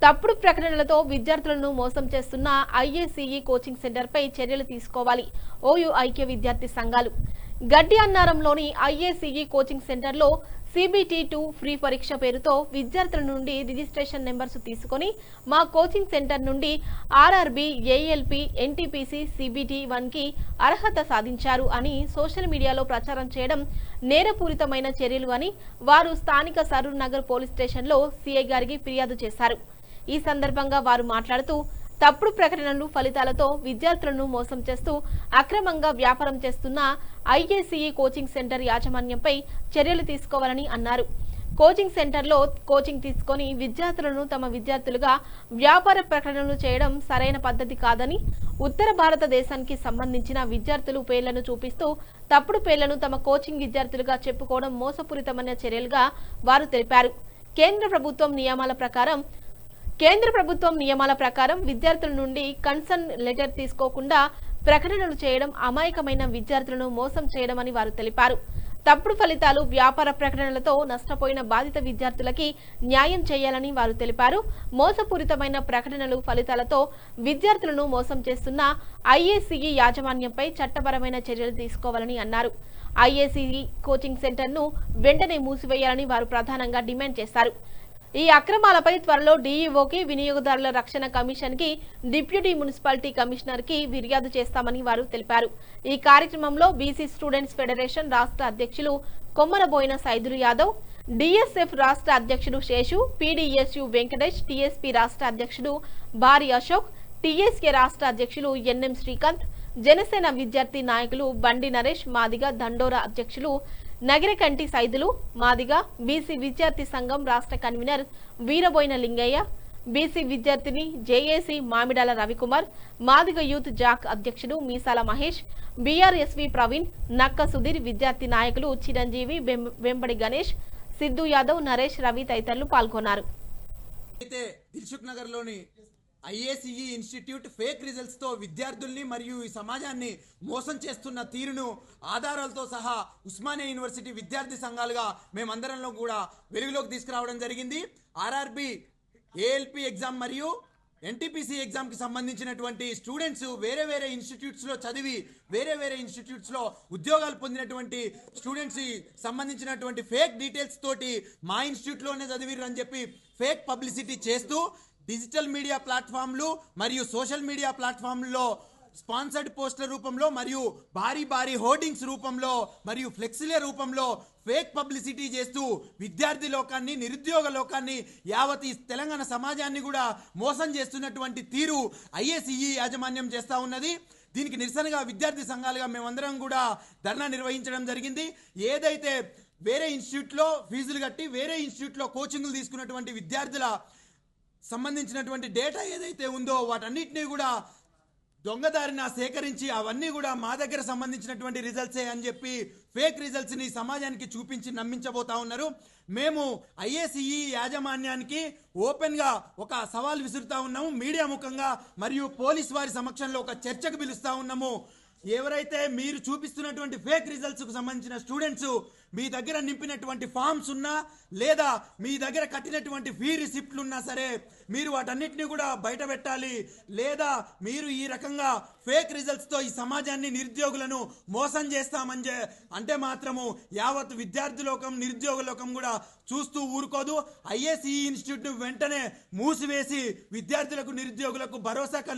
తప్పుడు ప్రకటనలతో విద్యార్థులను మోసం చేస్తున్న ఐఏసీఈ కోచింగ్ సెంటర్పై చర్యలు తీసుకోవాలి. ఓయూ ఐక్య విద్యార్థి సంఘాలు గడ్డి అన్నారంలోని ఐఏసీఈ కోచింగ్ సెంటర్లో CBT2 ఫ్రీ పరీక్ష పేరుతో విద్యార్థుల నుండి రిజిస్ట్రేషన్ నెంబర్స్ తీసుకొని మా కోచింగ్ సెంటర్ నుండి ఆర్ఆర్బీ, ఏఎల్పీ, ఎన్టీపీసీ, CBT1కి అర్హత సాధించారు అని సోషల్ మీడియాలో ప్రచారం చేయడం నేరపూరితమైన చర్యలు అని వారు స్థానిక సరూర్ నగర్ పోలీస్ స్టేషన్లో సీఐ గారికి ఫిర్యాదు చేశారు. ఈ సందర్భంగా వారు మాట్లాడుతూ తప్పుడు ప్రకటనలు ఫలితాలతో విద్యార్థులను మోసం చేస్తూ అక్రమంగా వ్యాపారం చేస్తున్న ఐఏసీఈ కోచింగ్ సెంటర్ యాజమాన్యంపై చర్యలు తీసుకోవాలని అన్నారు. కోచింగ్ సెంటర్లో కోచింగ్ తీసుకొని విద్యార్థులను తమ విద్యార్థులుగా వ్యాపార ప్రకటనలు చేయడం సరైన పద్ధతి కాదని, ఉత్తర భారతదేశానికి సంబంధించిన విద్యార్థులు పేర్లను చూపిస్తూ తప్పుడు పేర్లను తమ కోచింగ్ విద్యార్థులుగా చెప్పుకోవడం మోసపూరితమైన చర్యలుగా వారు తెలిపారు. కేంద్ర ప్రభుత్వం నియమాల ప్రకారం విద్యార్థుల నుండి కన్సర్న్ లెటర్ తీసుకోకుండా ప్రకటనలు చేయడం అమాయకమైన విద్యార్థులను మోసం చేయడం అని వారు తెలిపారు. తప్పుడు ఫలితాలు, వ్యాపార ప్రకటనలతో నష్టపోయిన బాధిత విద్యార్థులకి న్యాయం చేయాలని వారు తెలిపారు. మోసపూరితమైన ప్రకటనలు, ఫలితాలతో విద్యార్థులను మోసం చేస్తున్న ఐఏసీఈ యాజమాన్యంపై చట్టపరమైన చర్యలు తీసుకోవాలని అన్నారు. ఐఏసీఈ కోచింగ్ సెంటర్ను వెంటనే మూసివేయాలని వారు ప్రధానంగా డిమాండ్ చేశారు. ఈ అక్రమాలపై త్వరలో డీఈఓకి, వినియోగదారుల రక్షణ కమిషన్ కి, డిప్యూటీ మున్సిపాలిటీ కమిషనర్ కి ఫిర్యాదు చేస్తామని వారు తెలిపారు. ఈ కార్యక్రమంలో బీసీ స్టూడెంట్స్ ఫెడరేషన్ రాష్ట్ర అధ్యక్షులు కొమ్మరబోయిన సైదులు యాదవ్, డిఎస్ఎఫ్ రాష్ట్ర అధ్యక్షుడు శేషు, పీడీఎస్యు వెంకటేష్, టీఎస్పీ రాష్ట్ర అధ్యక్షుడు బారి అశోక్, టీఎస్కే రాష్ట్ర అధ్యక్షులు ఎన్ఎం శ్రీకాంత్, జనసేన విద్యార్థి నాయకులు బండి నరేష్, మాదిగ దండోరా అధ్యక్షులు నగిరకంటి సైదులు, మాదిగ బీసీ విద్యార్థి సంఘం రాష్ట్ర కన్వీనర్ వీరబోయిన లింగయ్య, బీసీ విద్యార్థిని JAC Mamidala Ravikumar, Madiga youth Jack అధ్యక్షుడు మీసాల మహేష్, బీఆర్ఎస్వి ప్రవీణ్, నక్క సుధీర్, విద్యార్థి నాయకులు చిరంజీవి, వెంబడి గణేష్, సిద్ధు యాదవ్, నరేష్, రవి తదితరులు పాల్గొన్నారు. ఐఏసీఈ ఇన్స్టిట్యూట్ ఫేక్ రిజల్ట్స్ తో విద్యార్థుల్ని మరియు ఈ సమాజాన్ని మోసం చేస్తున్న తీరును ఆధారాలతో సహా ఉస్మానియా యూనివర్సిటీ విద్యార్థి సంఘాలుగా మేమందరంలో కూడా వెలుగులోకి తీసుకురావడం జరిగింది. ఆర్ఆర్బి, ఏఎల్పి ఎగ్జామ్ మరియు ఎన్టీపీసీ ఎగ్జామ్ కి సంబంధించినటువంటి స్టూడెంట్స్ వేరే వేరే ఇన్స్టిట్యూట్స్ లో చదివి వేరే ఇన్స్టిట్యూట్స్ లో ఉద్యోగాలు పొందినటువంటి స్టూడెంట్స్ సంబంధించినటువంటి ఫేక్ డీటెయిల్స్ తోటి మా ఇన్స్టిట్యూట్ లోనే చదివిర్రు అని చెప్పి ఫేక్ పబ్లిసిటీ చేస్తూ డిజిటల్ మీడియా ప్లాట్ఫామ్లు మరియు సోషల్ మీడియా ప్లాట్ఫామ్లలో స్పాన్సర్డ్ పోస్టర్ రూపంలో మరియు భారీ హోర్డింగ్స్ రూపంలో మరియు ఫ్లెక్సీల రూపంలో ఫేక్ పబ్లిసిటీ చేస్తూ విద్యార్థి లోకాన్ని, నిరుద్యోగ లోకాన్ని, యావత్ తెలంగాణ సమాజాన్ని కూడా మోసం చేస్తున్నటువంటి తీరు ఐఏసీఈ యాజమాన్యం చేస్తూ ఉన్నది. దీనికి నిరసనగా విద్యార్థి సంఘాలుగా మేమందరం కూడా ధర్నా నిర్వహించడం జరిగింది. ఏదైతే వేరే ఇన్స్టిట్యూట్లో ఫీజులు కట్టి వేరే ఇన్స్టిట్యూట్లో కోచింగ్లు తీసుకున్నటువంటి విద్యార్థుల సంబంధించినటువంటి డేటా ఏదైతే ఉందో వాటన్నిటినీ కూడా దొంగదారిన సేకరించి అవన్నీ కూడా మా దగ్గర సంబంధించినటువంటి రిజల్ట్సే అని చెప్పి ఫేక్ రిజల్ట్స్ని సమాజానికి చూపించి నమ్మించబోతా ఉన్నారు. మేము ఐఏసీఈ యాజమాన్యానికి ఓపెన్గా ఒక సవాల్ విసురుతా ఉన్నాము, మీడియా ముఖంగా మరియు పోలీస్ వారి సమక్షంలో ఒక చర్చకు పిలుస్తా ఉన్నాము. ఎవరైతే మీరు చూపిస్తున్నటువంటి ఫేక్ రిజల్ట్స్కు సంబంధించిన స్టూడెంట్స్ మీ దగ్గర నింపినటువంటి ఫామ్స్ ఉన్నా లేదా మీ దగ్గర కట్టినటువంటి ఫీ రిసిప్ట్లు ఉన్నా సరే మీరు వాటన్నిటిని కూడా బయట పెట్టాలి. లేదా మీరు ఈ రకంగా ఫేక్ రిజల్ట్స్తో ఈ సమాజాన్ని, నిరుద్యోగులను మోసం చేస్తామని అంటే మాత్రము యావత్ విద్యార్థి లోకం, నిరుద్యోగ లోకం కూడా చూస్తూ ఊరుకోదు. ఐఏసీఈ ఇన్స్టిట్యూట్ను వెంటనే మూసివేసి విద్యార్థులకు, నిరుద్యోగులకు భరోసా